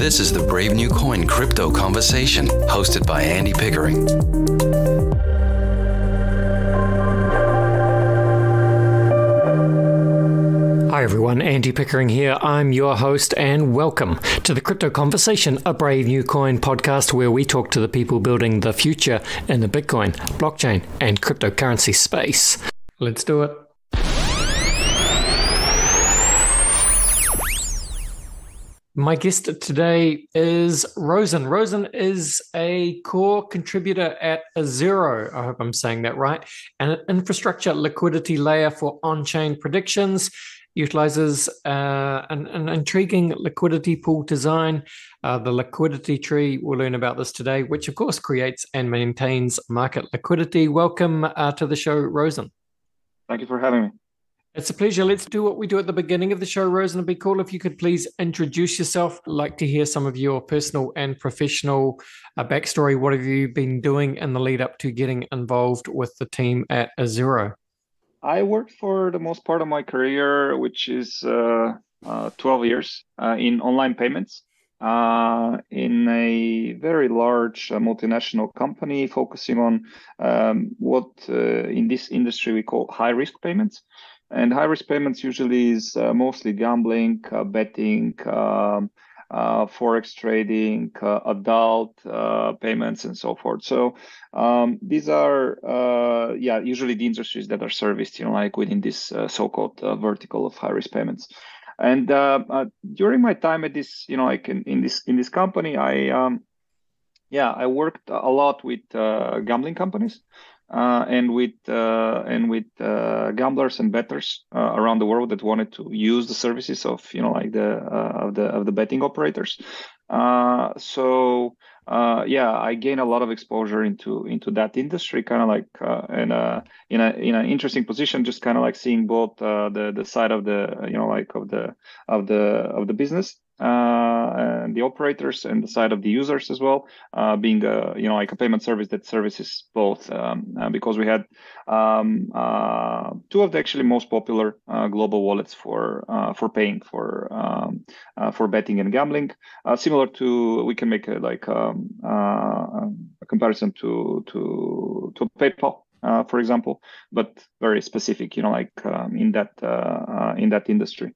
This is the Brave New Coin Crypto Conversation, hosted by Andy Pickering. Hi everyone, Andy Pickering here. I'm your host and welcome to the Crypto Conversation, a Brave New Coin podcast where we talk to the people building the future in the Bitcoin, blockchain and cryptocurrency space. Let's do it. My guest today is Rosen. Rosen is a core contributor at Azero, I hope I'm saying that right, an infrastructure liquidity layer for on-chain predictions, utilizes an intriguing liquidity pool design, the liquidity tree. We'll learn about this today, which of course creates and maintains market liquidity. Welcome to the show, Rosen. Thank you for having me. It's a pleasure. Let's do what we do at the beginning of the show, Rosen. It'd be cool if you could please introduce yourself. I'd like to hear some of your personal and professional backstory. What have you been doing in the lead up to getting involved with the team at Azero? I worked for the most part of my career, which is 12 years, in online payments, in a very large multinational company focusing on what in this industry we call high-risk payments. And high-risk payments usually is mostly gambling, betting, forex trading, adult payments, and so forth. So these are, usually the industries that are serviced, like within this so-called vertical of high-risk payments. And during my time at this, like in this company, I worked a lot with gambling companies. And with gamblers and bettors around the world that wanted to use the services of the betting operators. I gained a lot of exposure into that industry, kind of like in an interesting position, just kind of like seeing both the side of the of the business. And the operators and the side of the users as well, being like a payment service that services both, because we had two of the actually most popular global wallets for paying for betting and gambling. Similar to, we can make a comparison to PayPal. For example, but very specific, in that industry.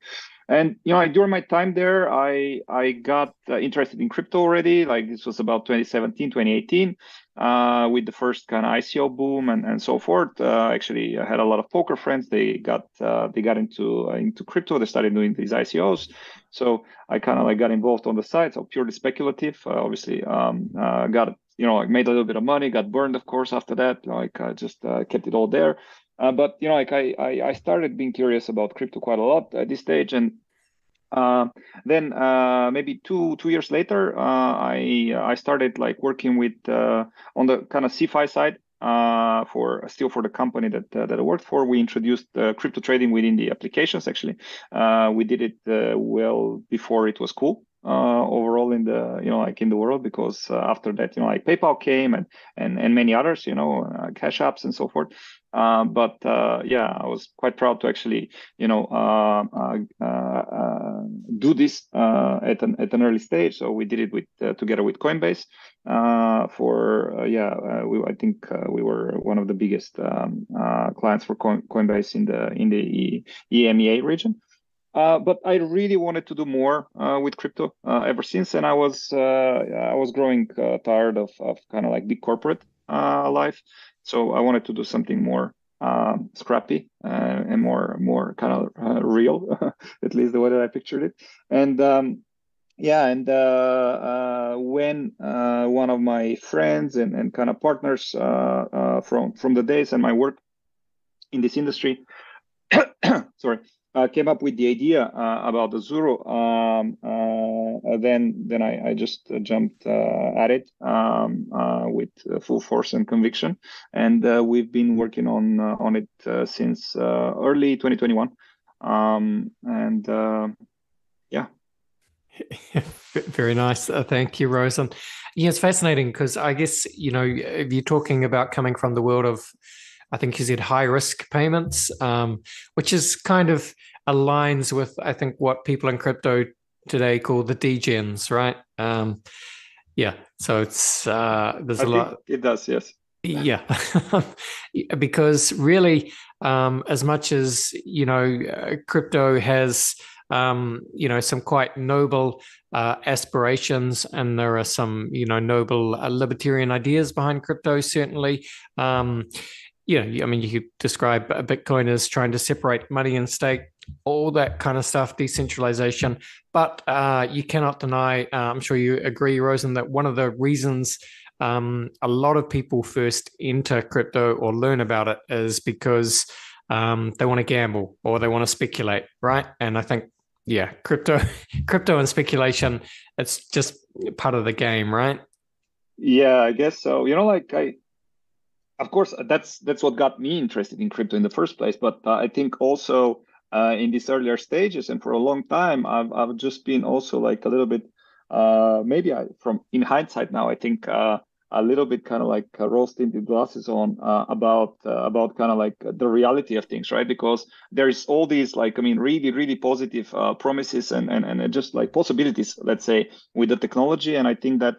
And during my time there, I got interested in crypto already. Like this was about 2017, 2018, with the first kind of ICO boom and so forth. Actually, I had a lot of poker friends. They got into crypto. They started doing these ICOs. So I kind of like got involved on the side. So purely speculative. Obviously, got made a little bit of money. Got burned, of course, after that. I just kept it all there. But I started being curious about crypto quite a lot at this stage, and then maybe two years later, I started like working with on the kind of CeFi side for the company that I worked for. We introduced crypto trading within the applications. Actually, we did it well before it was cool. Overall in the in the world, because after that PayPal came and many others, Cash Apps and so forth. I was quite proud to actually do this at an early stage. So we did it with together with Coinbase I think we were one of the biggest clients for Coinbase in the EMEA region. But I really wanted to do more with crypto ever since, and I was growing tired of kind of like big corporate life. So I wanted to do something more scrappy and more kind of real, at least the way that I pictured it. And when one of my friends and kind of partners from the days and my work in this industry, came up with the idea about Azero, then I just jumped at it with full force and conviction, and we've been working on it since early 2021, Very nice. Thank you, Rosen. Yeah, it's fascinating because I guess if you're talking about coming from the world of, I think you said high risk payments, which is kind of aligns with, I think, what people in crypto today called the degens, right? Yeah, so it's there's I a think lot. it does, yes. Yeah, because really, as much as crypto has some quite noble aspirations, and there are some noble libertarian ideas behind crypto. Certainly, I mean, you could describe Bitcoin as trying to separate money and state, all that kind of stuff, decentralization. But you cannot deny, I'm sure you agree, Rosen, that one of the reasons a lot of people first enter crypto or learn about it is because they want to gamble or they want to speculate, right? And I think, yeah, crypto and speculation, it's just part of the game, right? Yeah, I guess so. Of course, that's what got me interested in crypto in the first place. But I think also in these earlier stages and for a long time, I've just been also like a little bit, maybe from in hindsight now, I think a little bit kind of like rose-tinted glasses on about kind of like the reality of things, right? Because there's all these like, I mean, really, really positive promises and just like possibilities, let's say, with the technology. And I think that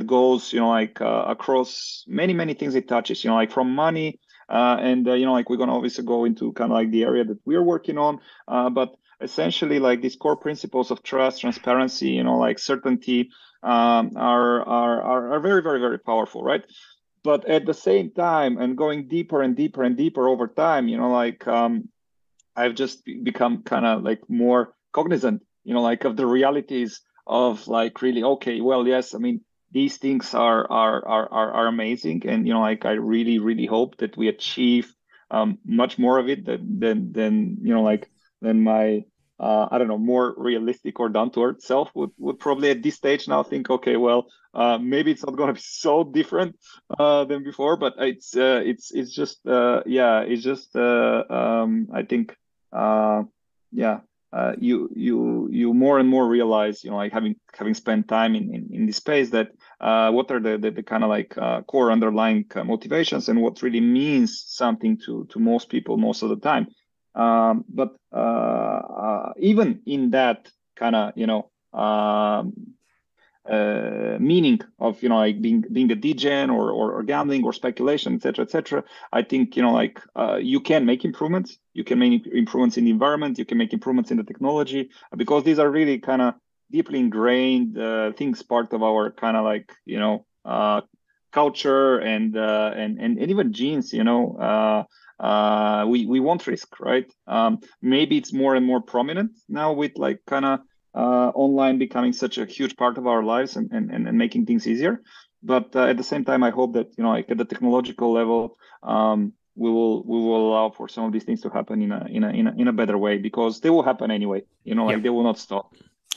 goes like across many things it touches, like from money and like we're going to obviously go into kind of like the area that we're working on, but essentially like these core principles of trust, transparency, like certainty, are very, very, very powerful, right? But at the same time, and going deeper and deeper and deeper over time, like I've just become kind of like more cognizant, like of the realities of like really, okay, well, yes, I mean, these things are amazing. And, like I really, really hope that we achieve much more of it than like than my I don't know, more realistic or down to earth self would probably at this stage now think, okay, well, maybe it's not going to be so different than before, but it's just yeah, it's just I think yeah, you more and more realize, like having spent time in this space, that what are the kind of like core underlying motivations and what really means something to most people most of the time. But even in that kind of meaning of like being a degen or gambling or speculation, etc., etc. I think like you can make improvements. You can make improvements in the environment. You can make improvements in the technology, because these are really kind of deeply ingrained things, part of our kind of like culture and even genes. We won't risk, right? Maybe it's more and more prominent now with like kind of online becoming such a huge part of our lives and making things easier. But at the same time, I hope that like at the technological level, we will allow for some of these things to happen in a better way, because they will happen anyway. Yeah. Like they will not stop.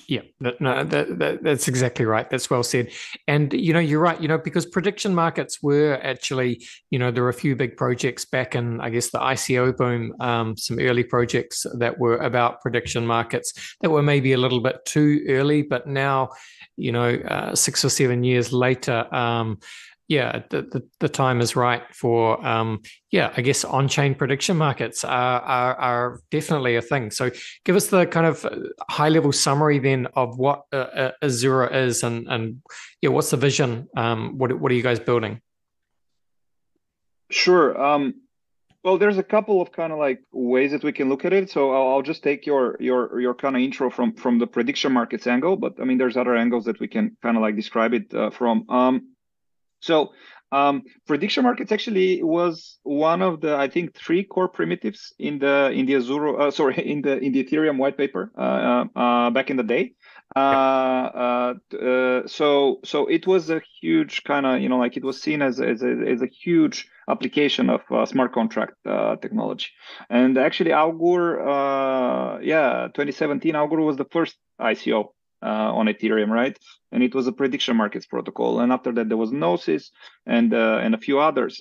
Yeah, that's exactly right. That's well said. And, you're right, because prediction markets were actually, there were a few big projects back in, I guess, the ICO boom, some early projects that were about prediction markets that were maybe a little bit too early, but now, 6 or 7 years later, yeah, the time is right for I guess on-chain prediction markets are definitely a thing. So give us the kind of high-level summary then of what Azura is, and what's the vision? What are you guys building? Sure. Well, there's a couple of kind of like ways that we can look at it. So I'll just take your kind of intro from the prediction markets angle, but I mean there's other angles that we can kind of like describe it from. So prediction markets actually was one of the, I think, 3 core primitives in the Azure, in the Ethereum white paper back in the day. So it was a huge kind of like it was seen as a huge application of smart contract technology. And actually, Augur, 2017, Augur was the first ICO on Ethereum, right? And it was a prediction markets protocol. And after that, there was Gnosis and a few others.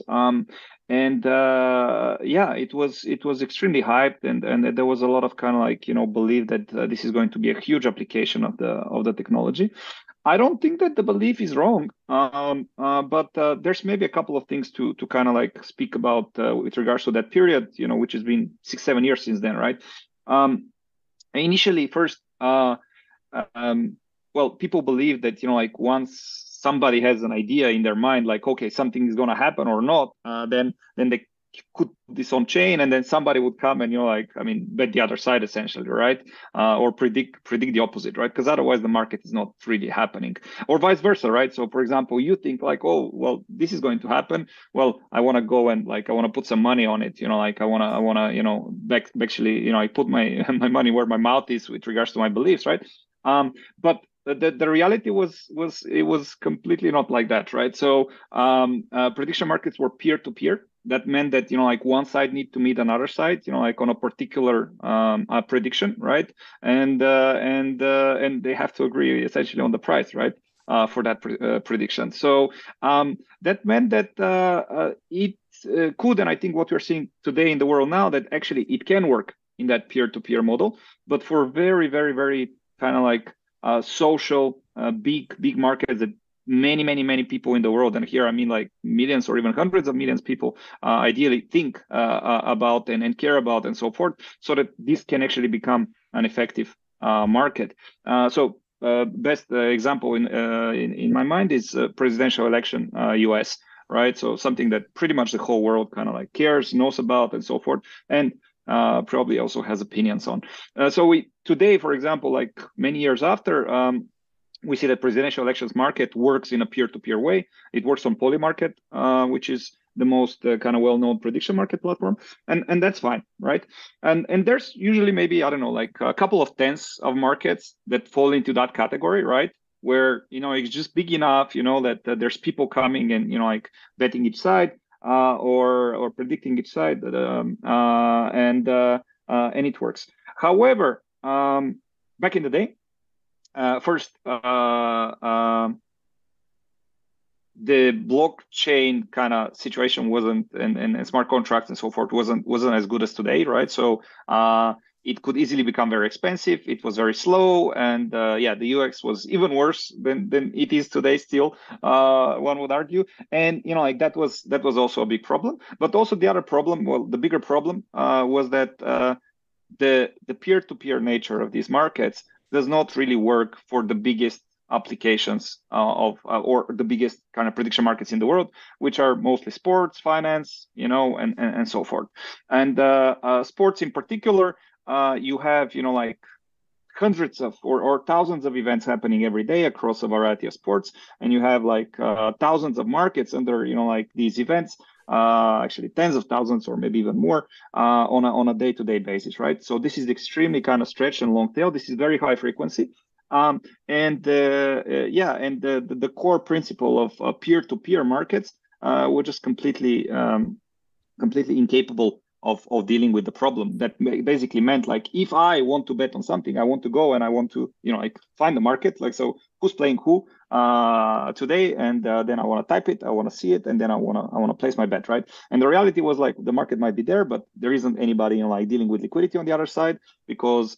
It was extremely hyped, and there was a lot of kind of like belief that this is going to be a huge application of the technology. I don't think that the belief is wrong, but there's maybe a couple of things to kind of like speak about with regards to that period, which has been 6-7 years since then, right? Initially, first. well, people believe that, like once somebody has an idea in their mind, like, okay, something is going to happen or not, then they could put this on chain, and then somebody would come and bet the other side essentially, right? Or predict the opposite, right? Because otherwise the market is not really happening, or vice versa, right? So for example, you think like, oh, well, this is going to happen. Well, I want to go and I want to put some money on it, I want to actually, I put my my money where my mouth is with regards to my beliefs, right? But the reality was it was completely not like that, right? So prediction markets were peer to peer. That meant that one side need to meet another side, on a particular prediction, right? And they have to agree essentially on the price, right? For that prediction. So that meant that it could, and I think what we're seeing today in the world now, that actually it can work in that peer-to-peer model, but for very, very, very kind of social big markets that many people in the world, and here I mean like millions or even hundreds of millions of people ideally think about and care about and so forth, so that this can actually become an effective market. So best example in my mind is presidential election, US, right? So something that pretty much the whole world kind of cares, knows about, and so forth, and probably also has opinions on. So we today, for example, like many years after, we see that presidential elections market works in a peer-to-peer way. It works on Polymarket, which is the most kind of well-known prediction market platform, and that's fine, right? And there's usually maybe, I don't know, like a couple of tens of markets that fall into that category, right? Where it's just big enough, that there's people coming and like betting each side or predicting each side, and it works. However, back in the day, first, the blockchain kind of situation wasn't, and smart contracts and so forth wasn't as good as today, right? So it could easily become very expensive. It was very slow, and the UX was even worse than it is today. Still, one would argue, and like that was also a big problem. But also the other problem, well, the bigger problem was that the peer-to-peer nature of these markets does not really work for the biggest applications or the biggest kind of prediction markets in the world, which are mostly sports, finance, and so forth. And sports in particular, you have like hundreds of or thousands of events happening every day across a variety of sports, and you have like thousands of markets under like these events, actually tens of thousands or maybe even more on a day-to-day basis, right? So this is extremely kind of stretched and long tail. This is very high frequency, and the core principle of peer-to-peer markets were just completely incapable of dealing with the problem. That basically meant like, if I want to bet on something, I want to go and I want to like find the market, like, so who's playing who today, and then I want to type it, I want to see it, and then I want to place my bet, right? And the reality was like the market might be there, but there isn't anybody like dealing with liquidity on the other side, because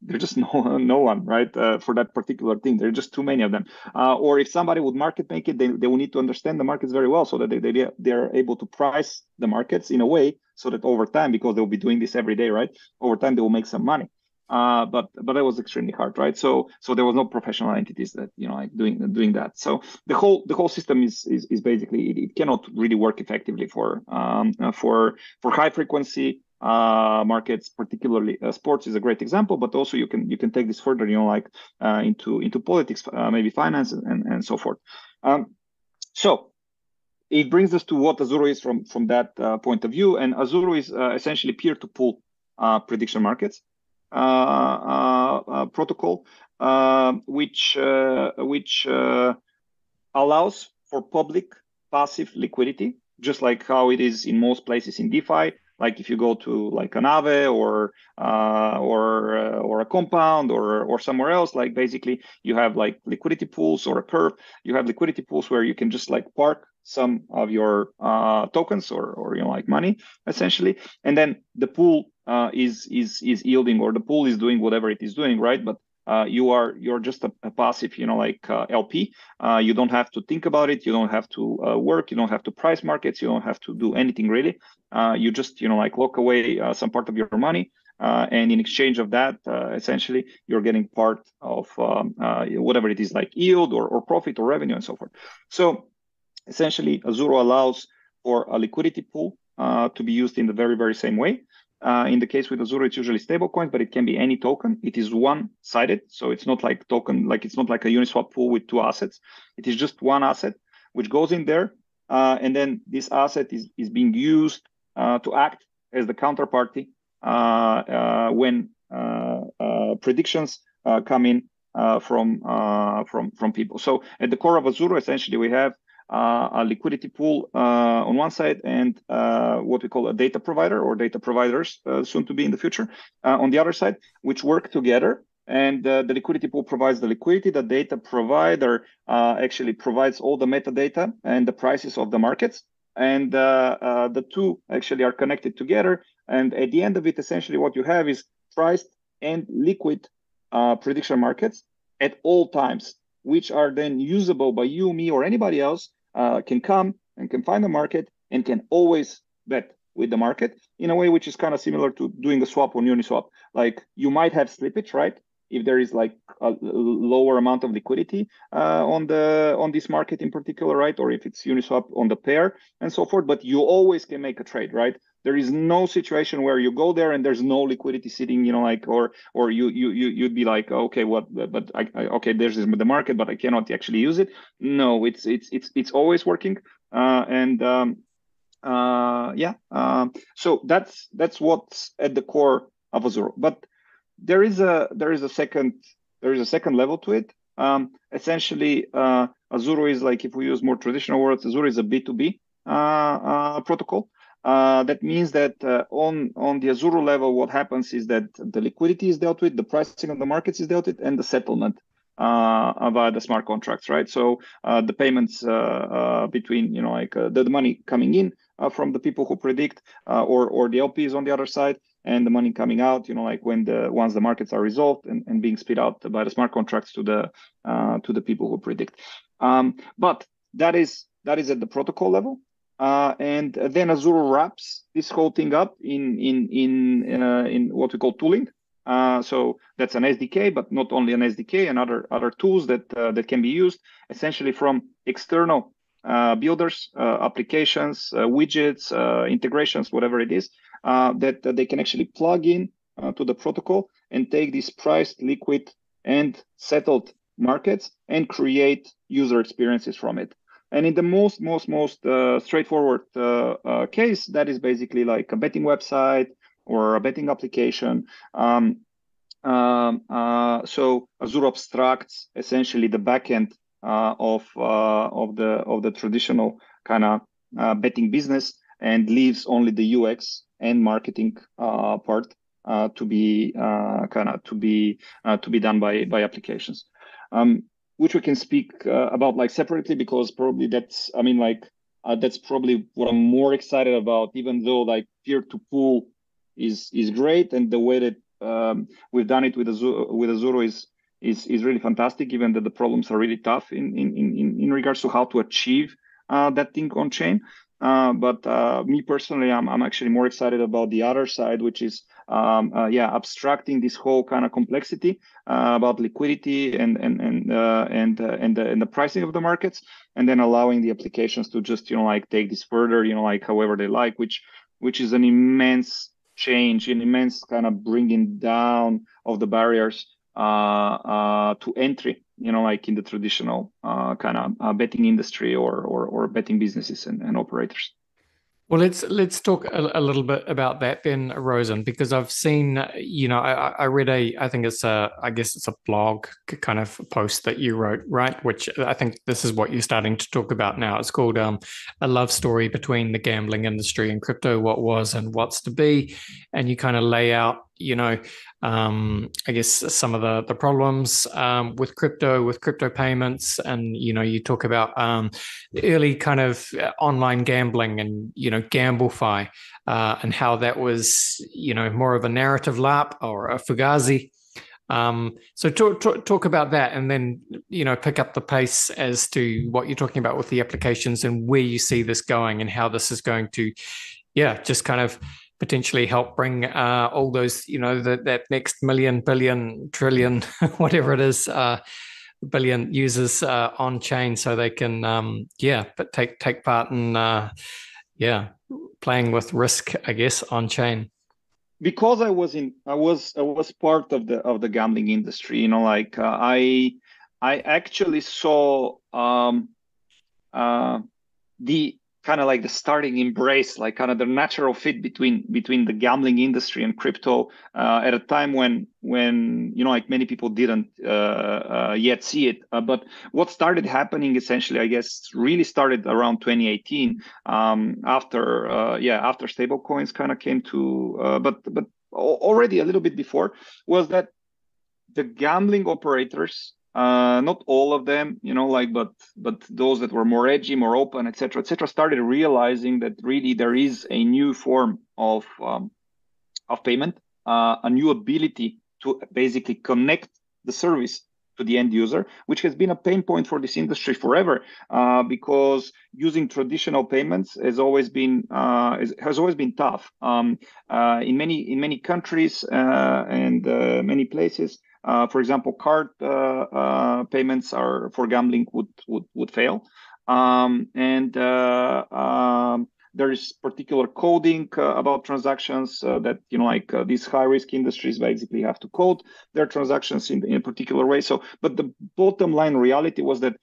they're just no one, right? For that particular thing. There are just too many of them. Or if somebody would market make it, they will need to understand the markets very well, so that they're able to price the markets in a way so that over time, because they'll be doing this every day, right? Over time, they will make some money. But that was extremely hard, right? So there was no professional entities that like doing that. So the whole system is basically it cannot really work effectively for high frequency markets, particularly sports is a great example, but also you can take this further, into politics, maybe finance, and so forth. So it brings us to what Azuro is from that point of view, and Azuro is essentially peer-to-pool prediction markets protocol, which allows for public passive liquidity, just like how it is in most places in DeFi. Like if you go to like an Aave or a Compound or somewhere else, like basically you have like liquidity pools or a Curve. You have liquidity pools where you can just like park some of your tokens or like money essentially, and then the pool is yielding, or the pool is doing whatever it is doing, right? But you're just a passive, LP. You don't have to think about it. You don't have to work. You don't have to price markets. You don't have to do anything really. You just like lock away some part of your money, and in exchange of that, essentially, you're getting part of whatever it is, like yield or profit or revenue and so forth. So essentially, Azuro allows for a liquidity pool to be used in the very, very same way. In the case with Azuro, it's usually stablecoins, but it can be any token. It is one-sided, so it's not like it's not like a Uniswap pool with two assets. It is just one asset which goes in there, and then this asset is being used to act as the counterparty when predictions come in from people. So at the core of Azuro, essentially, we have a liquidity pool on one side and what we call a data provider or data providers soon to be in the future on the other side, which work together. And the liquidity pool provides the liquidity. The data provider actually provides all the metadata and the prices of the markets. And the two actually are connected together. And at the end of it, essentially what you have is priced and liquid prediction markets at all times, which are then usable by you, me, or anybody else. Can come and can find the market and can always bet with the market in a way which is kind of similar to doing a swap on Uniswap. Like you might have slippage, right? If there is like a lower amount of liquidity on this market in particular, right? Or if it's Uniswap on the pair and so forth, but you always can make a trade, right? There is no situation where you go there and there's no liquidity sitting, like, or you'd be like, okay, what? But okay, there's the market, but I cannot actually use it. No, it's always working, so that's what's at the core of Azuro. But there is a second level to it. Essentially, Azuro is like, if we use more traditional words, Azuro is a B2B protocol. That means that on the Azuro level, what happens is that the liquidity is dealt with, the pricing of the markets is dealt with, and the settlement via the smart contracts, right? So the payments between, the money coming in from the people who predict, or the LPs on the other side, and the money coming out, once the markets are resolved and being spit out by the smart contracts to the people who predict. But that is at the protocol level. And then Azuro wraps this whole thing up in what we call tooling. So that's an SDK, but not only an SDK, and other tools that can be used essentially from external builders, applications, widgets, integrations, whatever it is, that they can actually plug in to the protocol and take these priced, liquid, and settled markets and create user experiences from it. And in the most straightforward case, that is basically like a betting website or a betting application. So Azuro abstracts essentially the backend of the traditional kind of betting business and leaves only the UX and marketing part to be done by applications. Which we can speak about like separately, because probably that's probably what I'm more excited about, even though like peer-to-pool is great, and the way that we've done it with Azuro is really fantastic, given that the problems are really tough in regards to how to achieve that thing on chain. But me personally, I'm actually more excited about the other side, which is abstracting this whole kind of complexity about liquidity and the pricing of the markets, and then allowing the applications to just take this further, however they like, which is an immense change, an immense kind of bringing down of the barriers to entry, in the traditional kind of betting industry or betting businesses and operators. Well, let's talk a little bit about that then, Rosen, because I've seen, I read I think it's a blog kind of post that you wrote, right? Which I think this is what you're starting to talk about now. It's called A Love Story Between the Gambling Industry and Crypto, What Was and What's to Be. And you kind of lay out, I guess some of the problems with crypto payments, and you talk about the early kind of online gambling and Gamblefy, and how that was more of a narrative LARP or a Fugazi. So talk about that, and then pick up the pace as to what you're talking about with the applications and where you see this going and how this is going to just kind of potentially help bring all those, that next million, billion, trillion, whatever it is, billion users on chain, so they can, but take part in, playing with risk, I guess, on chain. Because I was part of the gambling industry, I actually saw the kind of like the starting embrace, like kind of the natural fit between the gambling industry and crypto at a time when like many people didn't yet see it. But what started happening essentially, I guess, really started around 2018 after stable coins kind of came to, but already a little bit before, was that the gambling operators, not all of them, but those that were more edgy, more open, etc., started realizing that really there is a new form of payment, a new ability to basically connect the service to the end user, which has been a pain point for this industry forever, because using traditional payments has always been tough in many countries and many places. For example, card payments are for gambling would fail, and there is particular coding about transactions that these high risk industries basically have to code their transactions in a particular way. So, but the bottom line reality was that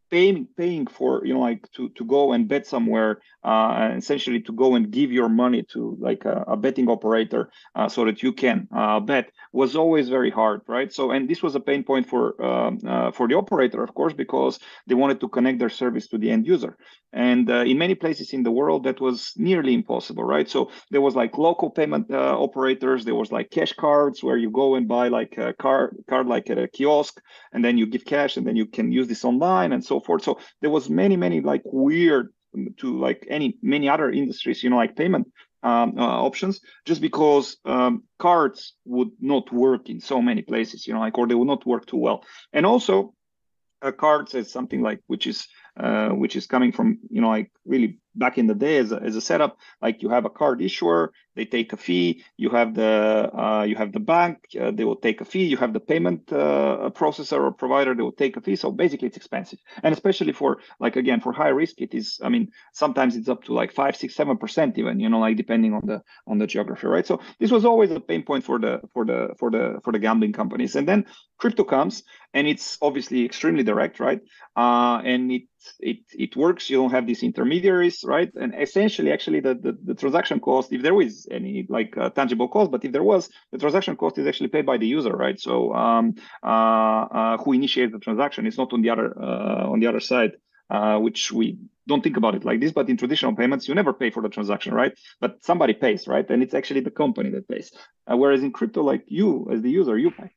paying for to go and bet somewhere, essentially to go and give your money to like a betting operator so that you can bet, was always very hard, right? So, and this was a pain point for the operator, of course, because they wanted to connect their service to the end user, and in many places in the world that was nearly impossible, right? So there was like local payment operators, there was like cash cards where you go and buy like a card like at a kiosk, and then you give cash, and then you can use this online and so forth. So there was many like weird to like many other industries, like payment options, just because cards would not work in so many places, or they would not work too well. And also cards is something like which is coming from like really back in the day as a setup. Like you have a card issuer, they take a fee. You have the bank, they will take a fee. You have the payment processor or provider, they will take a fee. So basically, it's expensive, and especially for like again for high risk, it is. I mean, sometimes it's up to like 5, 6, 7% even. Like depending on the geography, right? So this was always a pain point for the gambling companies, and then crypto comes, and it's obviously extremely direct, right? And it works. You don't have these intermediaries, right? And essentially, actually, the transaction cost, if there is any like tangible cost, but if there was, the transaction cost is actually paid by the user, right? So who initiates the transaction? It's not on the other side, which we don't think about it like this. But in traditional payments, you never pay for the transaction, right? But somebody pays, right? And it's actually the company that pays. Whereas in crypto, like you as the user, you pay.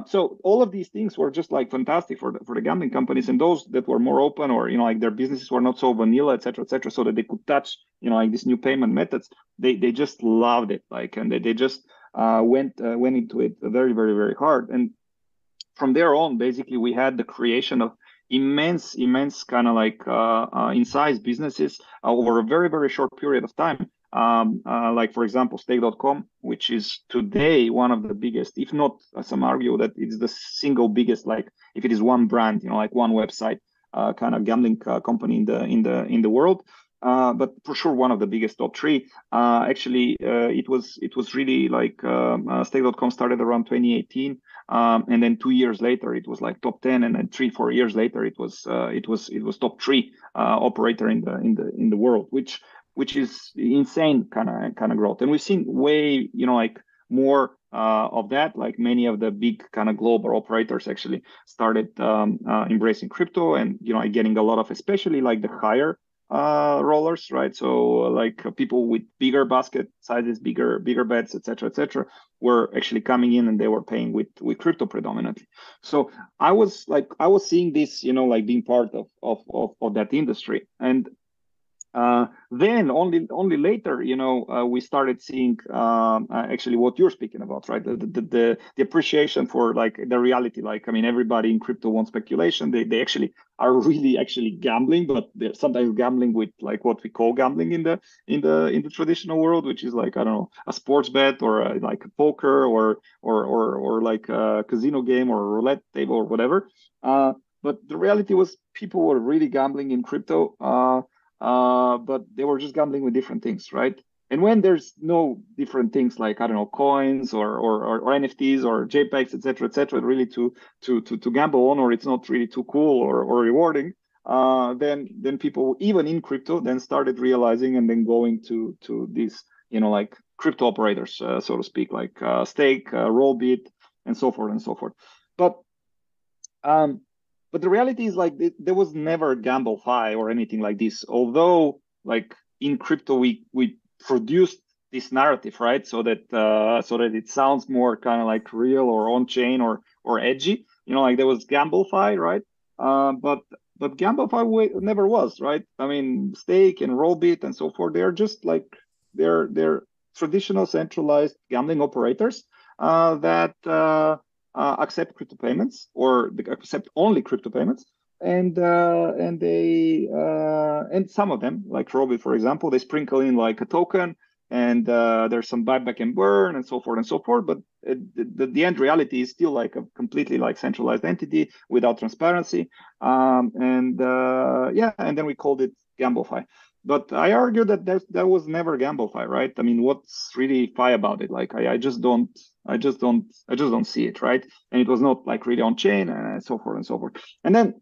So all of these things were just like fantastic for the gambling companies, and those that were more open, or like their businesses were not so vanilla, etc., so that they could touch like these new payment methods. They just loved it, like, and they just went into it very, very, very hard. And from there on, basically, we had the creation of immense kind of like in size businesses over a very, very short period of time. Like for example, stake.com, which is today one of the biggest, if not some argue that it's the single biggest, like if it is one brand, like one website kind of gambling company in the world. But for sure, one of the biggest, top three. Actually, it was really like stake.com started around 2018, and then 2 years later it was like top 10, and then 3-4 years later it was top 3 operator in the world, which is insane kind of growth. And we've seen way like more of that. Like many of the big kind of global operators actually started embracing crypto, and getting a lot of, especially like the higher rollers, right? So like people with bigger basket sizes, bigger bets, etc., were actually coming in, and they were paying with crypto predominantly. So I was seeing this, like being part of that industry. And Then only later, we started seeing actually what you're speaking about, right? The appreciation for like the reality. Like, I mean, everybody in crypto wants speculation. They actually are really actually gambling, but they're sometimes gambling with like what we call gambling in the traditional world, which is like, I don't know, a sports bet or like a poker or like a casino game or a roulette table or whatever. But the reality was people were really gambling in crypto. But they were just gambling with different things, right? And when there's no different things like, I don't know, coins or NFTs or JPEGs, et cetera, really to gamble on, or it's not really too cool or rewarding, then people even in crypto then started realizing and then going to these like crypto operators, so to speak, like Stake, Rollbit, and so forth and so forth. But um, but the reality is like there was never GambleFi or anything like this. Although like in crypto we produced this narrative, right? So that it sounds more kind of like real or on chain or edgy. Like there was GambleFi, right? But GambleFi never was, right? I mean, Stake and Rollbit and so forth. They're just like they're traditional centralized gambling operators that accept crypto payments or they accept only crypto payments. And some of them, like Robbit, for example, they sprinkle in like a token and there's some buyback and burn and so forth and so forth. But the end reality is still like a completely like centralized entity without transparency. And then we called it GambleFi. But I argue that that was never GambleFi, right? I mean, what's really fi about it? Like, I just don't see it, right? And it was not like really on chain and so forth and so forth. And then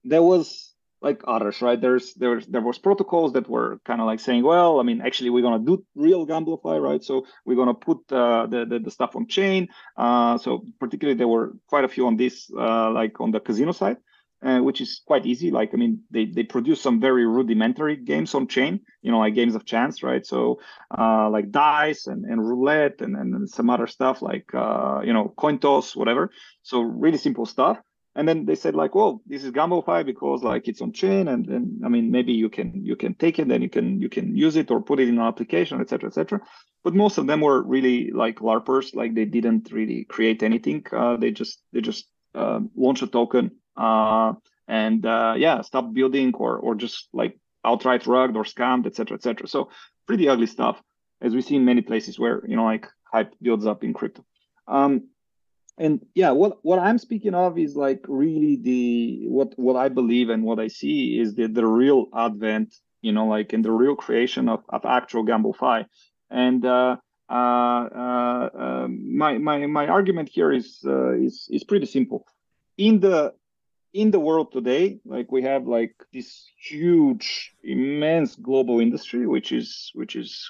there was like others, right? There was protocols that were kind of like saying, well, I mean, actually, we're gonna do real GambleFi, right? So we're gonna put the stuff on chain. So particularly, there were quite a few on this, like on the casino side. Which is quite easy. Like, I mean, they produce some very rudimentary games on chain, like games of chance, right? So, like dice and roulette and some other stuff like, coin toss, whatever. So really simple stuff. And then they said like, well, this is GambleFi because like it's on chain, and I mean maybe you can take it, then you can use it or put it in an application, etc., etc. But most of them were really like LARPers, like they didn't really create anything. They just launch a token and stop building or just like outright rugged or scammed, etc., etc. So pretty ugly stuff, as we see in many places where like hype builds up in crypto. And yeah, what I'm speaking of is like really what I believe and what I see is the real advent, like in the real creation of actual GambleFi. And my argument here is pretty simple. In the world today, like we have like this huge, immense global industry, which is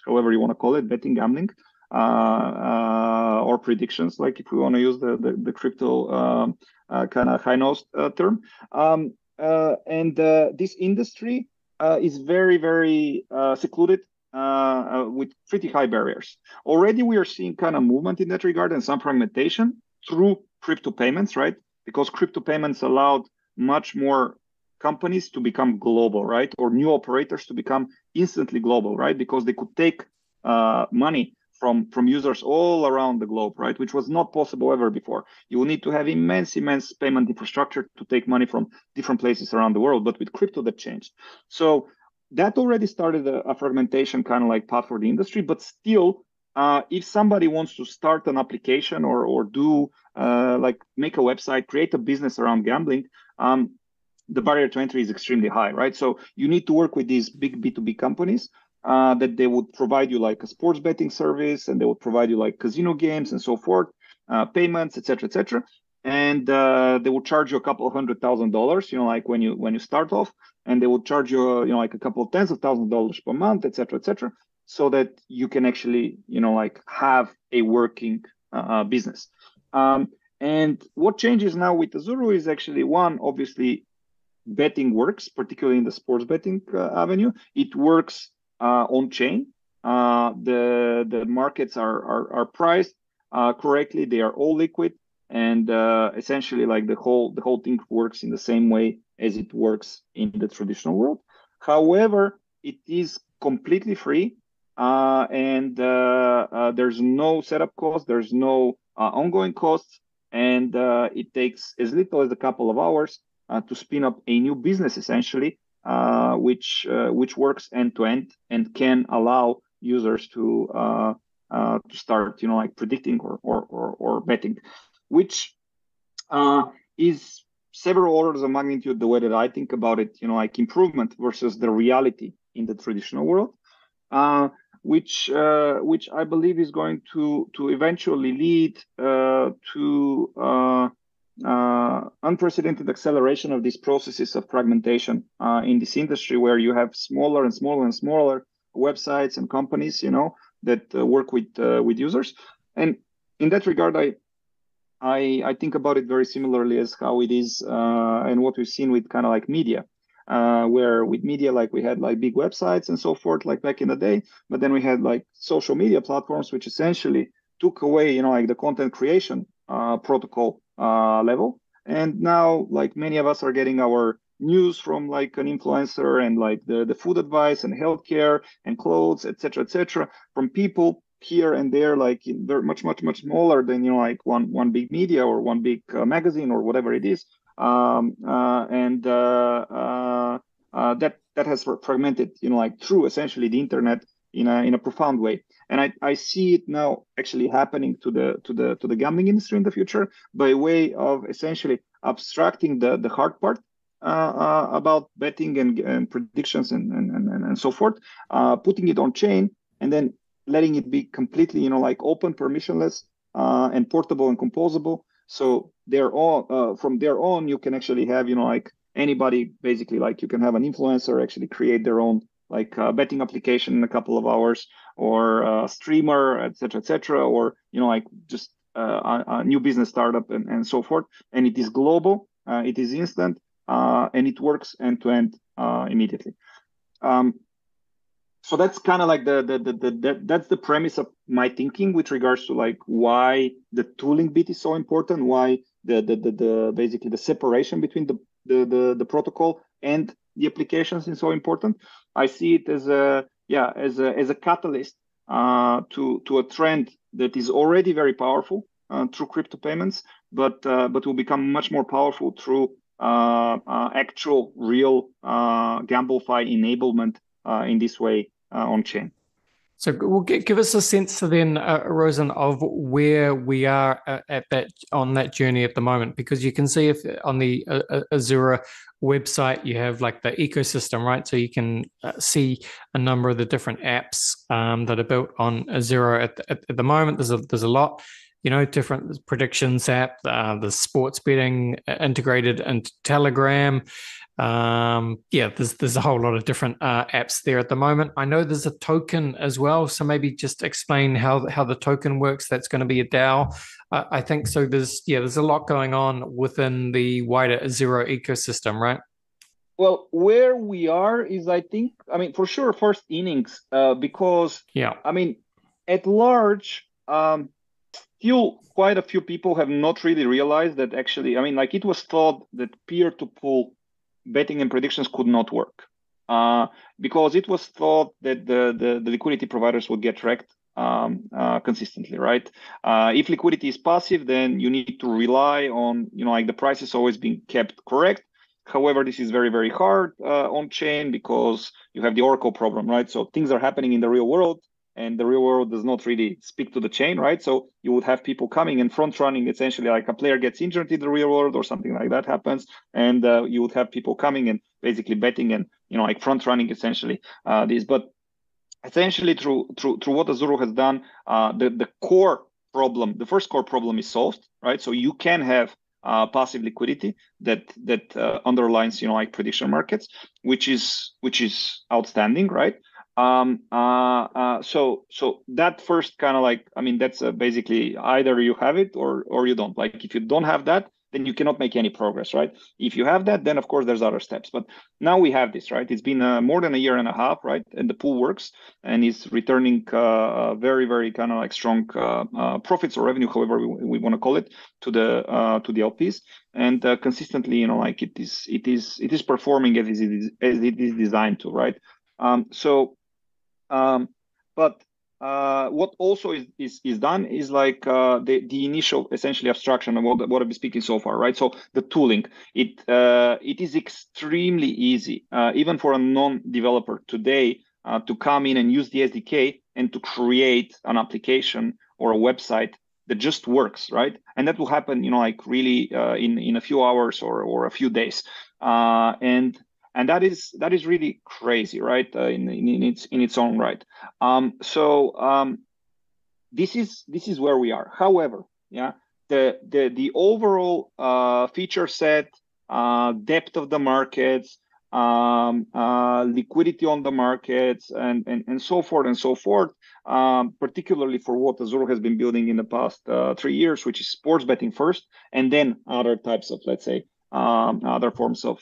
however you want to call it, betting, gambling, or predictions, like if we want to use the crypto kind of high nose term. And this industry is very, very secluded with pretty high barriers. Already we are seeing kind of movement in that regard and some fragmentation through crypto payments, right? Because crypto payments allowed much more companies to become global, right? Or new operators to become instantly global, right? Because they could take money from users all around the globe, right? Which was not possible ever before. You will need to have immense payment infrastructure to take money from different places around the world. But with crypto, that changed. So that already started a fragmentation kind of like path for the industry. But still, if somebody wants to start an application or do like make a website, create a business around gambling, the barrier to entry is extremely high, right? So you need to work with these big B2B companies that they would provide you like a sports betting service, and they would provide you like casino games and so forth, payments, etc., etc. And they will charge you a couple of $100,000, like when you start off, and they will charge you, like a couple of tens of thousands of dollars per month, etc., etc., so that you can actually, like have a working business. And what changes now with Azuru is actually one, obviously, betting works, particularly in the sports betting avenue. It works on chain. The markets are priced correctly. They are all liquid, and essentially, like the whole thing works in the same way as it works in the traditional world. However, it is completely free, and there's no setup cost, there's no ongoing costs, and it takes as little as a couple of hours to spin up a new business, essentially, which works end to end and can allow users to start, like predicting or betting, which is several orders of magnitude the way that I think about it, like improvement versus the reality in the traditional world, which I believe is going to eventually lead to unprecedented acceleration of these processes of fragmentation in this industry, where you have smaller and smaller and smaller websites and companies, that work with users. And in that regard, I think about it very similarly as how it is and what we've seen with kind of like media, where with media, like we had like big websites and so forth, like back in the day, but then we had like social media platforms, which essentially took away, like the content creation protocol level. And now, like many of us are getting our news from like an influencer, and like the food advice and healthcare and clothes, etc., from people here and there, like they're much smaller than like one big media or one big magazine or whatever it is, and that has fragmented, like through essentially the internet in a profound way. And I see it now actually happening to the gambling industry in the future, by way of essentially abstracting the hard part about betting and predictions and so forth, putting it on chain, and then letting it be completely, like open, permissionless, and portable and composable. So from there on, you can actually have, like anybody, basically, like you can have an influencer actually create their own like betting application in a couple of hours, or a streamer, etc., or like just a new business startup and so forth. And it is global, it is instant, and it works end to end immediately. So that's kind of like that's the premise of my thinking with regards to like why the tooling bit is so important, why the basically the separation between the protocol and the applications is so important. I see it as a catalyst to a trend that is already very powerful through crypto payments, but will become much more powerful through actual real GambleFi enablement in this way on chain. So we'll give us a sense then, Rosen, of where we are on that journey at the moment, because you can see if on the Azura website you have like the ecosystem, right? So you can see a number of the different apps that are built on Azura at the moment. There's a lot, different predictions app, the sports betting integrated into Telegram. There's a whole lot of different apps there at the moment. I know there's a token as well, so maybe just explain how the token works. That's going to be a DAO, I think. So there's a lot going on within the wider Azura ecosystem, right? Well, where we are is, I think, for sure, first innings, because at large, still quite a few people have not really realized that actually, it was thought that peer-to-pool betting and predictions could not work because it was thought that the liquidity providers would get wrecked consistently, right? If liquidity is passive, then you need to rely on, the prices always being kept correct. However, this is very, very hard on chain because you have the Oracle problem, right? So things are happening in the real world, and the real world does not really speak to the chain, right? So you would have people coming and front running, essentially like a player gets injured in the real world or something like that happens. And you would have people coming and basically betting and, like front running essentially this. But essentially through what Azura has done, the core problem, the first core problem is solved, right? So you can have passive liquidity that underlines, like prediction markets, which is outstanding, right? So that first kind of like, that's basically either you have it or you don't. Like if you don't have that, then you cannot make any progress, right? If you have that, then of course there's other steps. But now we have this, right? It's been more than a year and a half, right? And the pool works and is returning very, very kind of like strong profits or revenue, however we want to call it, to the LPs, and consistently, like it is performing as it is designed to, right? But what also is done is like the initial essentially abstraction of what I've been speaking so far, right? So the tooling, it is extremely easy, even for a non-developer today, to come in and use the SDK and to create an application or a website that just works, right? And that will happen, like really in a few hours or a few days, and that is really crazy, right? In its own right. This is where we are. However, yeah, the overall feature set, depth of the markets, liquidity on the markets, and so forth and so forth. Particularly for what Azzurro has been building in the past 3 years, which is sports betting first, and then other types of, let's say, other forms of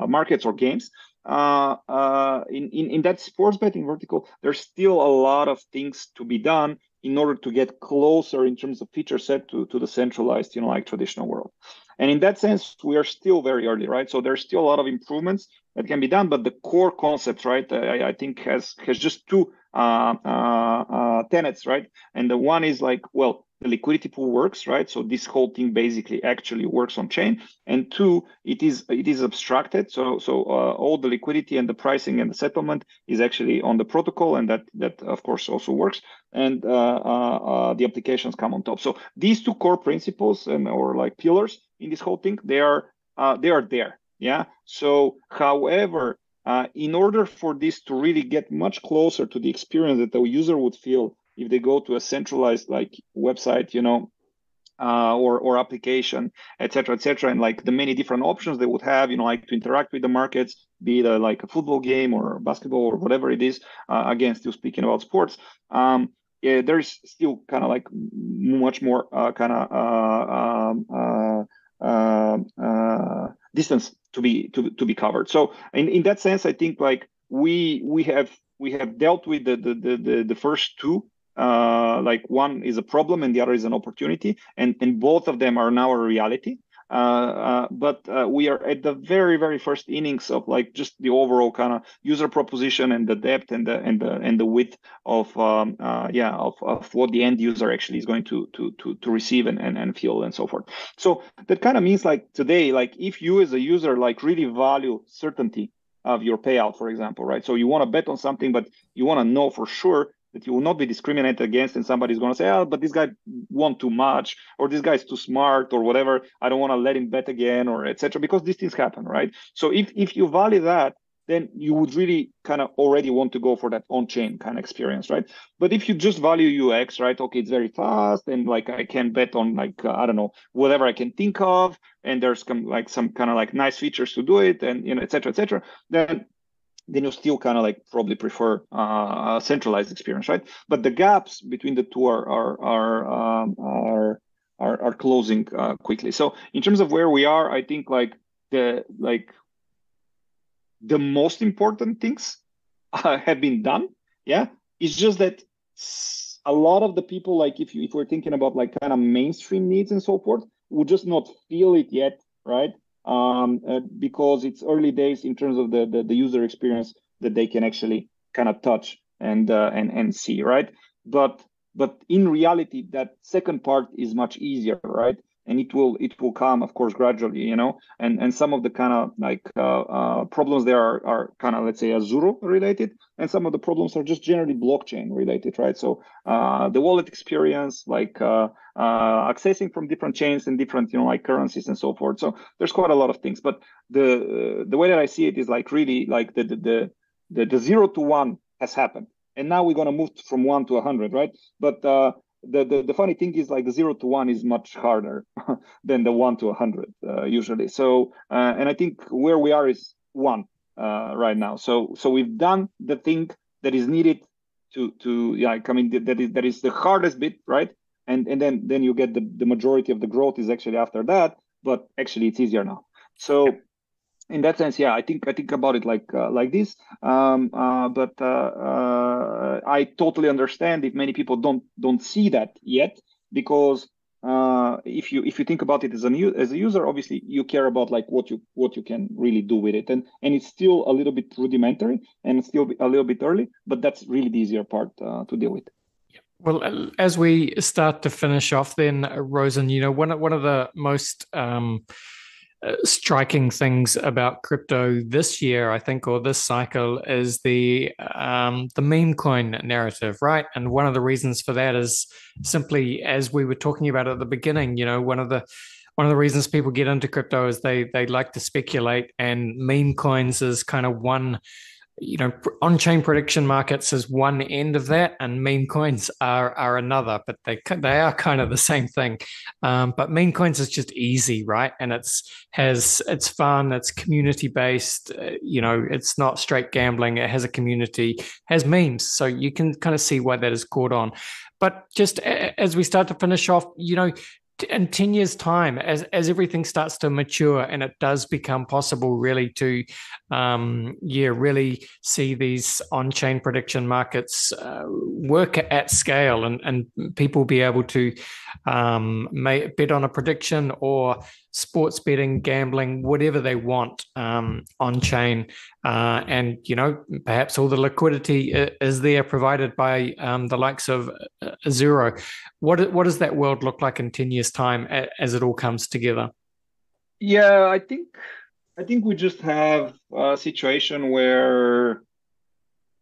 markets or games. In that sports betting vertical, there's still a lot of things to be done in order to get closer in terms of feature set to the centralized, like traditional world. And in that sense, we are still very early, right? So there's still a lot of improvements that can be done, but the core concepts, right, I think has just two tenets, right? And the one is like, well, the liquidity pool works, right? So this whole thing basically actually works on chain. And two, it is abstracted. So all the liquidity and the pricing and the settlement is actually on the protocol, and that of course also works. And the applications come on top. So these two core principles or like pillars in this whole thing, they are there. Yeah. So, however, in order for this to really get much closer to the experience that the user would feel if they go to a centralized like website, or application, etc., and like the many different options they would have, like to interact with the markets, be it like a football game or basketball or whatever it is. Again, still speaking about sports. Yeah, there's still kind of like much more distance to be covered. So in that sense, I think like we have dealt with the first two. Like one is a problem and the other is an opportunity, and both of them are now a reality. But we are at the very, very first innings of like just the overall kind of user proposition and the depth and the width of of what the end user actually is going to receive and feel and so forth. So that kind of means like today, like if you as a user like really value certainty of your payout, for example, right? So you want to bet on something, but you want to know for sure that you will not be discriminated against, and somebody's going to say, oh, but this guy won too much, or this guy's too smart, or whatever. I don't want to let him bet again, or etc. Because these things happen, right? So if you value that, then you would really kind of already want to go for that on-chain kind of experience, right? But if you just value UX, right? Okay, it's very fast, and like I can bet on like I don't know, whatever I can think of, and there's some kind of like nice features to do it, and etc. Then you still kind of like probably prefer a centralized experience, right? But the gaps between the two are closing quickly. So in terms of where we are, I think like the most important things have been done. Yeah, it's just that a lot of the people, like if we're thinking about like kind of mainstream needs and so forth, would just not feel it yet, right? Because it's early days in terms of the user experience that they can actually kind of touch and see, right? But in reality, that second part is much easier, right? And it will come, of course, gradually, and some of the kind of like problems there are kind of, let's say, Azzurro related, and some of the problems are just generally blockchain related, right? So the wallet experience, like accessing from different chains and different, like currencies and so forth. So there's quite a lot of things, but the way that I see it is like really like the 0 to 1 has happened, and now we're going to move from 1 to 100, right? But the funny thing is like the 0 to 1 is much harder than the 1 to 100 usually. So and I think where we are is 1 right now. So we've done the thing that is needed to that is the hardest bit, right? And then you get the majority of the growth is actually after that, but actually it's easier now. So in that sense, yeah, I think about it like this. But I totally understand if many people don't see that yet, because if you think about it as a user, obviously you care about like what you can really do with it, and it's still a little bit rudimentary and it's still a little bit early, but that's really the easier part to deal with. Well, as we start to finish off, then Rosen, one of the most striking things about crypto this year, I think, or this cycle, is the meme coin narrative, right? And one of the reasons for that is simply, as we were talking about at the beginning, one of the reasons people get into crypto is they like to speculate, and meme coins is kind of one. On-chain prediction markets is one end of that, and meme coins are another, but they are kind of the same thing. But meme coins is just easy, right? And it's fun, it's community based. It's not straight gambling. It has a community, has memes, so you can kind of see why that has caught on. But just as we start to finish off, in 10 years' time, as everything starts to mature and it does become possible really to, really see these on-chain prediction markets work at scale, and people be able to bet on a prediction or sports betting, gambling, whatever they want on-chain. And, perhaps all the liquidity is there provided by the likes of Zero. What does that world look like in 10 years' time as it all comes together? Yeah, I think we just have a situation where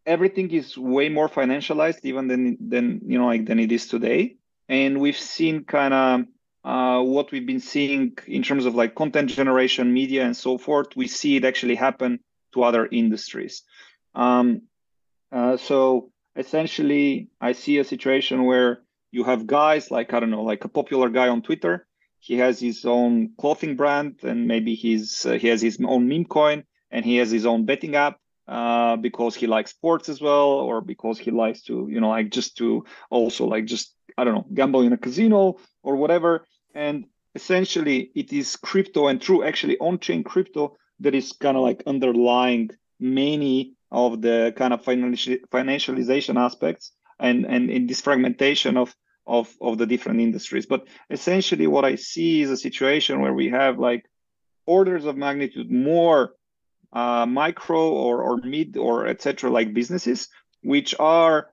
everything is way more financialized even than it is today. And we've seen kind of what we've been seeing in terms of like content generation, media, and so forth. We see it actually happen to other industries. So essentially, I see a situation where you have guys like, I don't know, like a popular guy on Twitter. He has his own clothing brand, and maybe he has his own meme coin, and he has his own betting app because he likes sports as well, or because he likes to, just to also like just, I don't know, gamble in a casino or whatever. And essentially, it is crypto and true, actually on-chain crypto, that is kind of like underlying many of the kind of financialization aspects and in this fragmentation of the different industries. But essentially what I see is a situation where we have like orders of magnitude more micro or mid or etc. like businesses, which are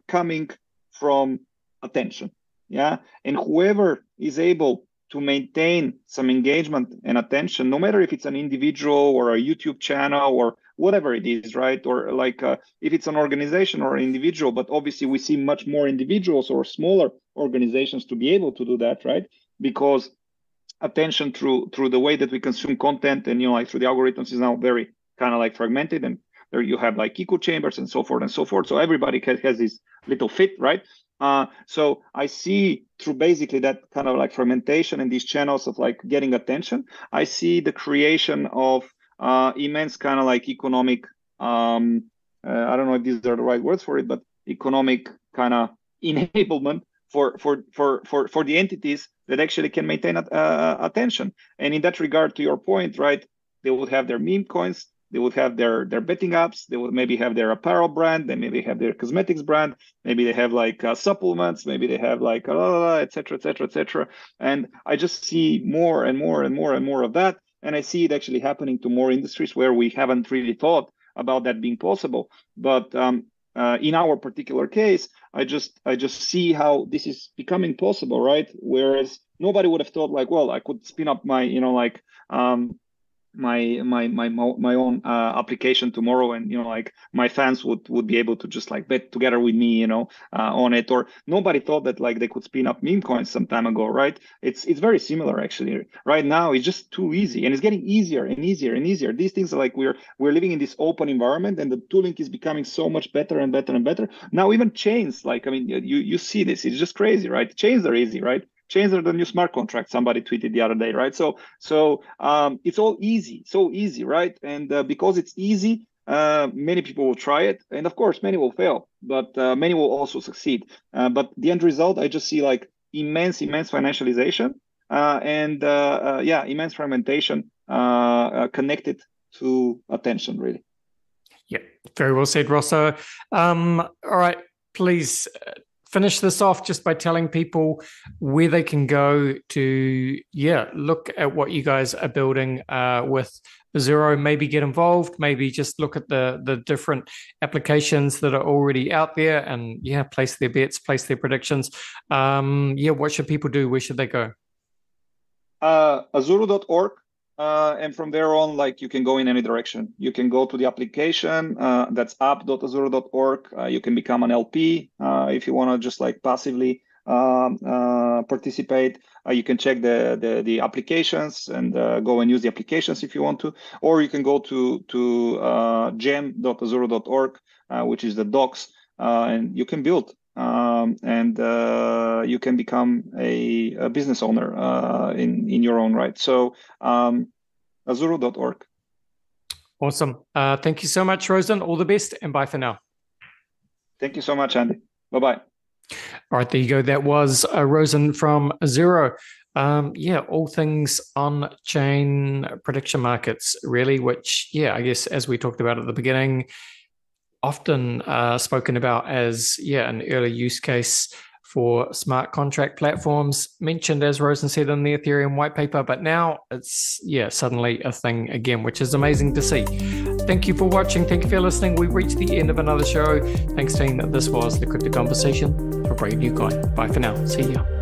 coming from attention. Yeah. And whoever is able to maintain some engagement and attention, no matter if it's an individual or a YouTube channel or whatever it is, right? Or like if it's an organization or an individual, but obviously we see much more individuals or smaller organizations to be able to do that, right? Because attention through the way that we consume content and, like through the algorithms is now very kind of like fragmented, and there you have like echo chambers and so forth and so forth. So everybody has this little fit, right? So I see through basically that kind of like fragmentation and these channels of like getting attention, I see the creation of immense kind of like economic, I don't know if these are the right words for it, but economic kind of enablement for the entities that actually can maintain attention. And in that regard, to your point, right, they would have their meme coins, they would have their betting apps, they would maybe have their apparel brand, they maybe have their cosmetics brand, maybe they have like supplements, maybe they have like et cetera, et cetera, et cetera. And I just see more and more and more and more of that. And I see it actually happening to more industries where we haven't really thought about that being possible. But in our particular case, I just see how this is becoming possible, right? Whereas nobody would have thought like, well, I could spin up my, my own application tomorrow, and like my fans would be able to just like bet together with me, on it. Or nobody thought that like they could spin up meme coins some time ago, right? It's very similar actually. Right now it's just too easy, and it's getting easier and easier and easier. These things are like we're living in this open environment, and the tooling is becoming so much better and better and better. Now even chains, like, I mean, you see this, it's just crazy, right? Chains are easy, right? Chains are the new smart contract, somebody tweeted the other day, right? So it's all easy, so easy, right? And because it's easy, many people will try it, and of course many will fail, but many will also succeed. But the end result, I just see like immense financialization and immense fragmentation connected to attention, really. Yeah, very well said, Rosso. All right, please finish this off just by telling people where they can go to, look at what you guys are building with Zero, maybe get involved, maybe just look at the different applications that are already out there and place their bets, place their predictions. What should people do? Where should they go? Azuro.org. And from there on, like, you can go in any direction. You can go to the application, that's app.azuro.org. You can become an LP if you want to just like passively participate. You can check the applications and go and use the applications if you want to, or you can go to gem.azuro.org, which is the docs, and you can build. And you can become a business owner in your own right. So Azuro.org. Awesome. Thank you so much, Rosen. All the best, and bye for now. Thank you so much, Andy. Bye-bye. All right, there you go. That was Rosen from Zero. All things on-chain prediction markets, really, which, I guess, as we talked about at the beginning, often spoken about as, an early use case for smart contract platforms, mentioned, as Rosen said, in the Ethereum white paper, but now it's, suddenly a thing again, which is amazing to see. Thank you for watching. Thank you for listening. We've reached the end of another show. Thanks, team. This was The Crypto Conversation for Brave New Coin. Bye for now. See ya.